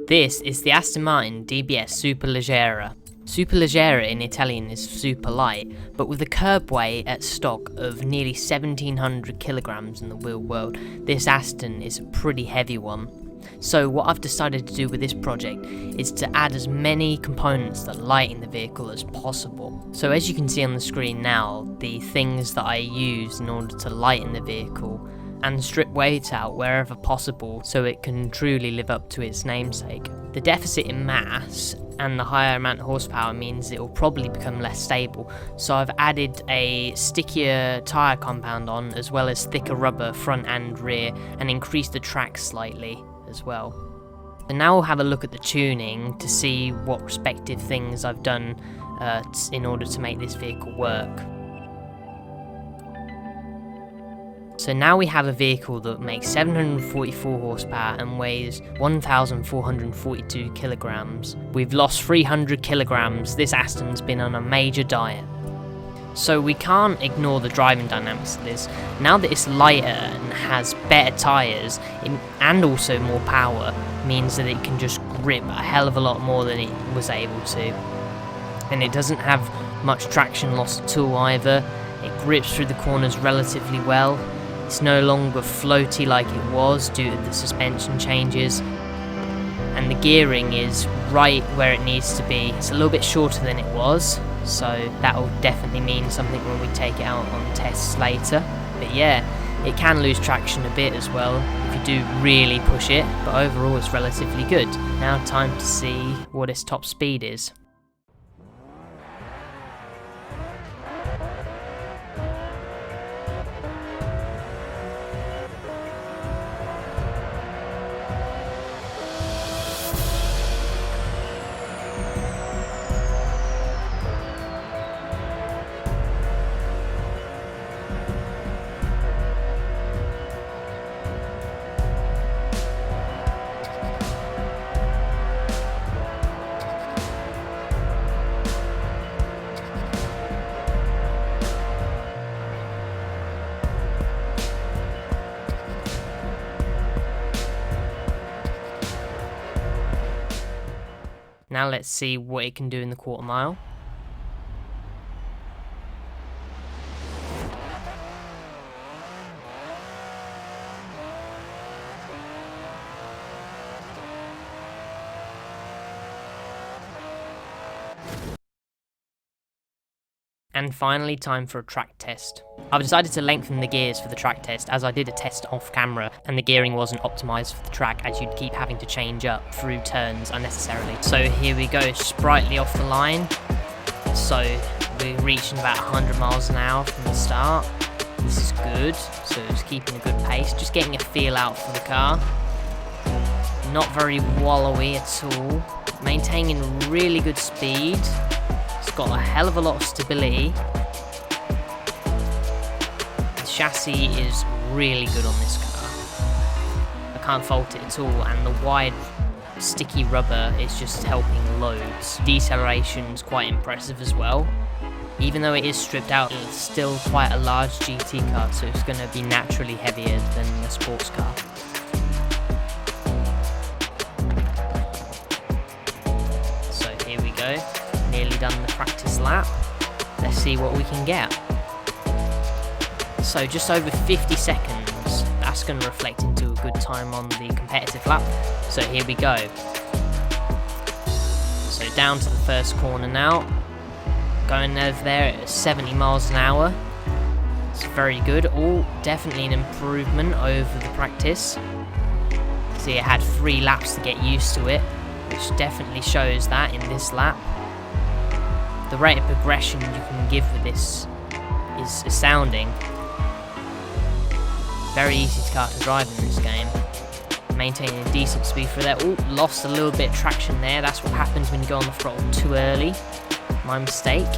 This is the Aston Martin DBS Superleggera. Superleggera in Italian is super light, but with a curb weight at stock of nearly 1700 kilograms in the real world, this Aston is a pretty heavy one. So what I've decided to do with this project is to add as many components that lighten the vehicle as possible. So as you can see on the screen now, the things that I use in order to lighten the vehicle and strip weight out wherever possible so it can truly live up to its namesake. The deficit in mass and the higher amount of horsepower means it will probably become less stable, so I've added a stickier tyre compound on, as well as thicker rubber front and rear, and increased the track slightly as well. And now we'll have a look at the tuning to see what respective things I've done in order to make this vehicle work. So now we have a vehicle that makes 744 horsepower and weighs 1,442 kilograms. We've lost 300 kilograms. This Aston's been on a major diet. So we can't ignore the driving dynamics of this. Now that it's lighter and has better tyres and also more power, means that it can just grip a hell of a lot more than it was able to. And it doesn't have much traction loss at all either. It grips through the corners relatively well. It's no longer floaty like it was due to the suspension changes, and the gearing is right where it needs to be. It's a little bit shorter than it was, so that will definitely mean something when we take it out on tests later. But yeah, it can lose traction a bit as well if you do really push it, but overall it's relatively good. Now time to see what its top speed is. Now let's see what it can do in the quarter mile. And finally, time for a track test. I've decided to lengthen the gears for the track test, as I did a test off camera and the gearing wasn't optimised for the track, as you'd keep having to change up through turns unnecessarily. So here we go, sprightly off the line. So we're reaching about 100 miles an hour from the start. This is good, so it's keeping a good pace, just getting a feel out for the car. Not very wallowy at all, maintaining really good speed. It's got a hell of a lot of stability. The chassis is really good on this car. I can't fault it at all, and the wide sticky rubber is just helping loads. Deceleration's quite impressive as well. Even though it is stripped out, it's still quite a large GT car, so it's going to be naturally heavier than a sports car. So here we go. Nearly done the practice lap. Let's see what we can get. So just over 50 seconds. That's going to reflect into a good time on the competitive lap. So here we go. So down to the first corner now. Going over there at 70 miles an hour. It's very good. Oh, definitely an improvement over the practice. See, it had 3 laps to get used to it, which definitely shows that in this lap. The rate of progression you can give with this is astounding. Very easy car to drive in this game. Maintaining a decent speed for that. Oh, lost a little bit of traction there. That's what happens when you go on the throttle too early. My mistake.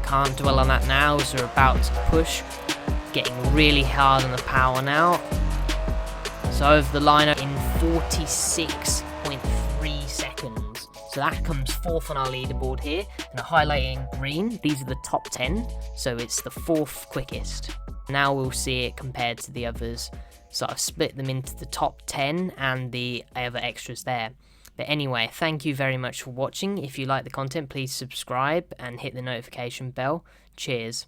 Can't dwell on that now as we're about to push. Getting really hard on the power now. So over the line in 46.3 seconds. So that comes 4th on our leaderboard here, and a highlighting green. These are the top 10, so it's the 4th quickest. Now we'll see it compared to the others. So I've split them into the top 10 and the other extras there. But anyway, thank you very much for watching. If you like the content, please subscribe and hit the notification bell. Cheers.